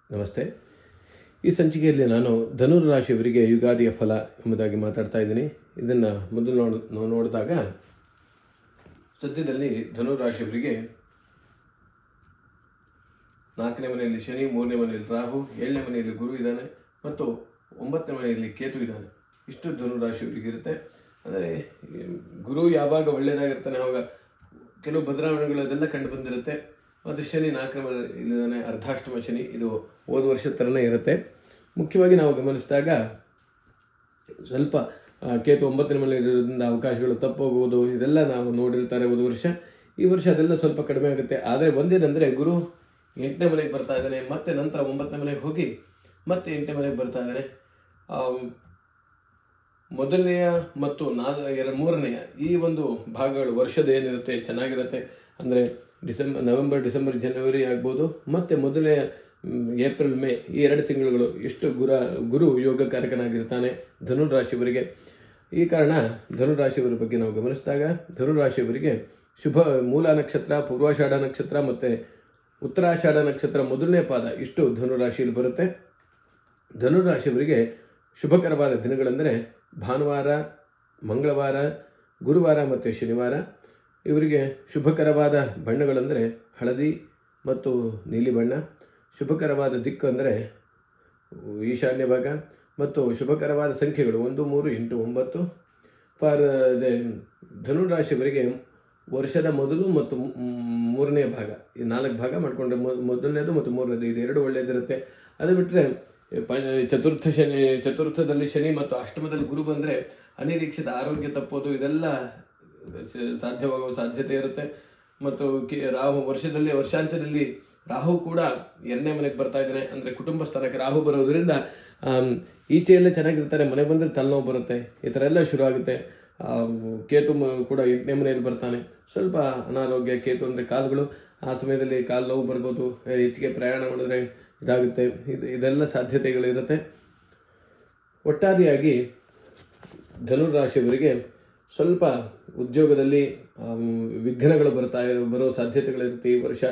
ನಮಸ್ತೆ. ಈ ಸಂಚಿಕೆಯಲ್ಲಿ ನಾನು ಧನುರ್ ರಾಶಿಯವರಿಗೆ ಯುಗಾದಿಯ ಫಲ ಎಂಬುದಾಗಿ ಮಾತಾಡ್ತಾ ಇದ್ದೀನಿ. ಇದನ್ನು ಮೊದಲು ನಾವು ನೋಡಿದಾಗ ಸದ್ಯದಲ್ಲಿ ಧನುರ್ ರಾಶಿಯವರಿಗೆ 4ನೇ ಮನೆಯಲ್ಲಿ ಶನಿ, 3ನೇ ಮನೆಯಲ್ಲಿ ರಾಹು, 7ನೇ ಮನೆಯಲ್ಲಿ ಗುರು ಇದ್ದಾನೆ ಮತ್ತು 9ನೇ ಮನೆಯಲ್ಲಿ ಕೇತು ಇದ್ದಾನೆ. ಇಷ್ಟು ಧನುರ್ ರಾಶಿಯವರಿಗೆ ಇರುತ್ತೆ. ಅಂದರೆ ಗುರು ಯಾವಾಗ ಒಳ್ಳೆಯದಾಗಿರ್ತಾನೆ ಆವಾಗ ಕೆಲವು ಬದಲಾವಣೆಗಳು ಅದೆಲ್ಲ ಕಂಡು ಬಂದಿರುತ್ತೆ. ಮತ್ತು ಶನಿ 4ನೇ ಮನೆಯಲ್ಲಿದ್ದಾನೆ, ಅರ್ಧಾಷ್ಟಮ ಶನಿ. ಇದು ಹೋದ ವರ್ಷದ ಥರನೇ ಇರುತ್ತೆ. ಮುಖ್ಯವಾಗಿ ನಾವು ಗಮನಿಸಿದಾಗ ಸ್ವಲ್ಪ ಕೇತು 9ನೇ ಮನೆಯಲ್ಲಿರೋದ್ರಿಂದ ಅವಕಾಶಗಳು ತಪ್ಪೋಗುವುದು ಇದೆಲ್ಲ ನಾವು ನೋಡಿರ್ತಾರೆ ಹೋದ ವರ್ಷ. ಈ ವರ್ಷ ಅದೆಲ್ಲ ಸ್ವಲ್ಪ ಕಡಿಮೆ ಆಗುತ್ತೆ. ಆದರೆ ಒಂದೇನೆಂದರೆ ಗುರು 8ನೇ ಮನೆಗೆ ಬರ್ತಾ ಇದ್ದಾನೆ, ಮತ್ತು ನಂತರ 9ನೇ ಮನೆಗೆ ಹೋಗಿ ಮತ್ತೆ 8ನೇ ಮನೆಗೆ ಬರ್ತಾ ಇದ್ದಾನೆ. ಮೊದಲನೆಯ ಮತ್ತು 3ನೆಯ ಈ ಒಂದು ಭಾಗಗಳು ವರ್ಷದ ಏನಿರುತ್ತೆ ಚೆನ್ನಾಗಿರುತ್ತೆ. ಅಂದರೆ ನವೆಂಬರ್, ಡಿಸೆಂಬರ್, ಜನವರಿ ಆಗ್ಬೋದು, ಮತ್ತು ಮೊದಲನೇ ಏಪ್ರಿಲ್, ಮೇ ಈ 2 ತಿಂಗಳುಗಳು ಇಷ್ಟು ಗುರು ಯೋಗಕಾರಕನಾಗಿರ್ತಾನೆ ಧನುರ್ ರಾಶಿಯವರಿಗೆ. ಈ ಕಾರಣ ಧನುರ್ ರಾಶಿಯವರ ಬಗ್ಗೆ ನಾವು ಗಮನಿಸಿದಾಗ ಧನುರ್ ರಾಶಿಯವರಿಗೆ ಶುಭ ಮೂಲ ನಕ್ಷತ್ರ, ಪೂರ್ವಾಷಾಢ ನಕ್ಷತ್ರ ಮತ್ತು ಉತ್ತರಾಷಾಢ ನಕ್ಷತ್ರ ಮೊದಲನೇ ಪಾದ ಇಷ್ಟು ಧನುರ್ ರಾಶಿಯಲ್ಲಿ ಬರುತ್ತೆ. ಧನುರ್ ರಾಶಿಯವರಿಗೆ ಶುಭಕರವಾದ ದಿನಗಳೆಂದರೆ ಭಾನುವಾರ, ಮಂಗಳವಾರ, ಗುರುವಾರ ಮತ್ತು ಶನಿವಾರ. ಇವರಿಗೆ ಶುಭಕರವಾದ ಬಣ್ಣಗಳೆಂದರೆ ಹಳದಿ ಮತ್ತು ನೀಲಿ ಬಣ್ಣ. ಶುಭಕರವಾದ ದಿಕ್ಕು ಅಂದರೆ ಈಶಾನ್ಯ ಭಾಗ ಮತ್ತು ಶುಭಕರವಾದ ಸಂಖ್ಯೆಗಳು 1, 3, 8, 9. ಫಾರ್ ಧನುರ್ ರಾಶಿಯವರಿಗೆ ವರ್ಷದ ಮೊದಲು ಮತ್ತು 3ನೇ ಭಾಗ ಈ 4 ಭಾಗ ಮಾಡಿಕೊಂಡ್ರೆ ಮೊದಲನೇದು ಮತ್ತು 3ನೇದು ಇದು 2 ಒಳ್ಳೆಯದಿರುತ್ತೆ. ಅದು ಬಿಟ್ಟರೆ ಚತುರ್ಥದಲ್ಲಿ ಶನಿ ಮತ್ತು ಅಷ್ಟಮದಲ್ಲಿ ಗುರು ಬಂದರೆ ಅನಿರೀಕ್ಷಿತ ಆರೋಗ್ಯ ತಪ್ಪೋದು ಇದೆಲ್ಲ ಸಾಧ್ಯವಾಗುವ ಸಾಧ್ಯತೆ ಇರುತ್ತೆ. ಮತ್ತು ರಾಹು ವರ್ಷಾಂತ್ಯದಲ್ಲಿ ರಾಹು ಕೂಡ 2ನೇ ಮನೆಗೆ ಬರ್ತಾ ಇದ್ದಾನೆ. ಅಂದರೆ ಕುಟುಂಬ ಸ್ಥಾನಕ್ಕೆ ರಾಹು ಬರೋದರಿಂದ ಈಚೆಯಲ್ಲೇ ಚೆನ್ನಾಗಿರ್ತಾರೆ, ಮನೆಗೆ ಬಂದರೆ ತಲೆನೋವು ಬರುತ್ತೆ, ಈ ಥರ ಎಲ್ಲ ಶುರು ಆಗುತ್ತೆ. ಕೇತು ಕೂಡ 8ನೇ ಮನೆಯಲ್ಲಿ ಬರ್ತಾನೆ. ಸ್ವಲ್ಪ ಅನಾರೋಗ್ಯ, ಕೇತು ಅಂದರೆ ಕಾಲುಗಳು, ಆ ಸಮಯದಲ್ಲಿ ಕಾಲು ನೋವು ಬರ್ಬೋದು, ಹೆಚ್ಚಿಗೆ ಪ್ರಯಾಣ ಮಾಡಿದ್ರೆ ಇದಾಗುತ್ತೆ, ಇದೆಲ್ಲ ಸಾಧ್ಯತೆಗಳಿರುತ್ತೆ. ಒಟ್ಟಾರೆಯಾಗಿ ಧನುರ್ ರಾಶಿಯವರಿಗೆ ಸ್ವಲ್ಪ ಉದ್ಯೋಗದಲ್ಲಿ ವಿಘ್ನಗಳು ಬರೋ ಸಾಧ್ಯತೆಗಳಿರುತ್ತೆ ಈ ವರ್ಷ.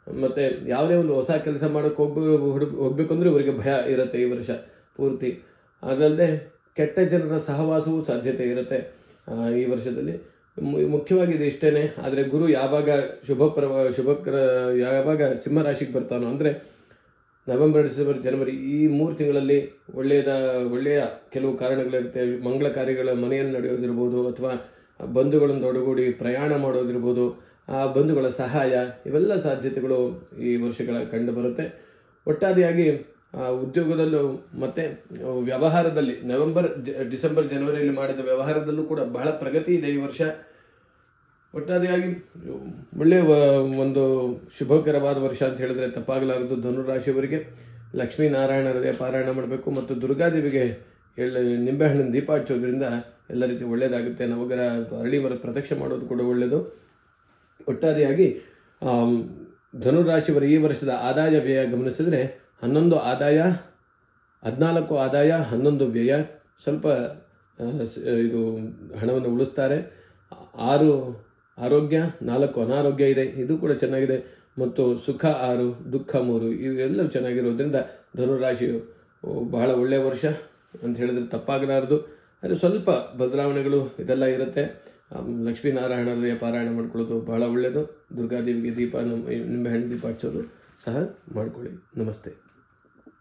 ಮತ್ತು ಯಾವುದೇ ಒಂದು ಹೊಸ ಕೆಲಸ ಮಾಡೋಕ್ಕೆ ಹೋಗಬೇಕು ಅಂದರೆ ಇವರಿಗೆ ಭಯ ಇರುತ್ತೆ ಈ ವರ್ಷ ಪೂರ್ತಿ. ಅದಲ್ಲದೆ ಕೆಟ್ಟ ಜನರ ಸಹವಾಸವೂ ಸಾಧ್ಯತೆ ಇರುತ್ತೆ ಈ ವರ್ಷದಲ್ಲಿ. ಮುಖ್ಯವಾಗಿ ಇದು ಇಷ್ಟೇ. ಆದರೆ ಗುರು ಯಾವಾಗ ಯಾವಾಗ ಸಿಂಹರಾಶಿಗೆ ಬರ್ತಾನೋ ಅಂದರೆ ನವೆಂಬರ್, ಡಿಸೆಂಬರ್, ಜನವರಿ ಈ 3 ತಿಂಗಳಲ್ಲಿ ಒಳ್ಳೆಯ ಕೆಲವು ಕಾರಣಗಳಿರುತ್ತೆ. ಮಂಗಳ ಕಾರ್ಯಗಳ ಮನೆಯಲ್ಲಿ ನಡೆಯೋದಿರ್ಬೋದು, ಅಥವಾ ಬಂಧುಗಳನ್ನು ಒಡಗೂಡಿ ಪ್ರಯಾಣ ಮಾಡೋದಿರ್ಬೋದು, ಆ ಬಂಧುಗಳ ಸಹಾಯ, ಇವೆಲ್ಲ ಸಾಧ್ಯತೆಗಳು ಈ ವರ್ಷಗಳ ಕಂಡು ಬರುತ್ತೆ. ಒಟ್ಟಾರೆಯಾಗಿ ಉದ್ಯೋಗದಲ್ಲೂ ಮತ್ತು ವ್ಯವಹಾರದಲ್ಲಿ ನವೆಂಬರ್, ಡಿಸೆಂಬರ್, ಜನವರಿಯಲ್ಲಿ ಮಾಡಿದ ವ್ಯವಹಾರದಲ್ಲೂ ಕೂಡ ಬಹಳ ಪ್ರಗತಿ ಇದೆ ಈ ವರ್ಷ. ಒಟ್ಟಾರೆಯಾಗಿ ಒಳ್ಳೆಯ ಒಂದು ಶುಭಕರವಾದ ವರ್ಷ ಅಂತ ಹೇಳಿದ್ರೆ ತಪ್ಪಾಗಲಾರದು. ಧನುರ್ ರಾಶಿಯವರಿಗೆ ಲಕ್ಷ್ಮೀನಾರಾಯಣರದೇ ಪಾರಾಯಣ ಮಾಡಬೇಕು ಮತ್ತು ದುರ್ಗಾದೇವಿಗೆ ನಿಂಬೆಹಣ್ಣಿನ ದೀಪ ಹಚ್ಚೋದ್ರಿಂದ ಎಲ್ಲ ರೀತಿ ಒಳ್ಳೆಯದಾಗುತ್ತೆ. ನವಗ್ರ ಅರಳಿ ಮರ ಪ್ರದಕ್ಷಿಣೆ ಮಾಡೋದು ಕೂಡ ಒಳ್ಳೆಯದು. ಒಟ್ಟಾರೆಯಾಗಿ ಧನುರ್ ರಾಶಿಯವರ ಈ ವರ್ಷದ ಆದಾಯ ವ್ಯಯ ಗಮನಿಸಿದರೆ 11 ಆದಾಯ, 14 ಆದಾಯ, 11 ವ್ಯಯ. ಸ್ವಲ್ಪ ಇದು ಹಣವನ್ನು ಉಳಿಸ್ತಾರೆ. 6 ಆರೋಗ್ಯ, 4 ಅನಾರೋಗ್ಯ ಇದೆ, ಇದು ಕೂಡ ಚೆನ್ನಾಗಿದೆ. ಮತ್ತು ಸುಖ 6, ದುಃಖ 3, ಇವೆಲ್ಲವೂ ಚೆನ್ನಾಗಿರೋದ್ರಿಂದ ಧನುರಾಶಿಯು ಬಹಳ ಒಳ್ಳೆಯ ವರ್ಷ ಅಂತ ಹೇಳಿದ್ರೆ ತಪ್ಪಾಗಲಾರದು. ಆದರೆ ಸ್ವಲ್ಪ ಬದಲಾವಣೆಗಳು ಇದೆಲ್ಲ ಇರುತ್ತೆ. ಲಕ್ಷ್ಮೀನಾರಾಯಣರ ಪಾರಾಯಣ ಮಾಡ್ಕೊಳ್ಳೋದು ಬಹಳ ಒಳ್ಳೆಯದು. ದುರ್ಗಾದೇವಿಗೆ ನಿಂಬೆಹಣ್ಣು ದೀಪ ಹಚ್ಚೋದು ಸಹ ಮಾಡ್ಕೊಳ್ಳಿ. ನಮಸ್ತೆ.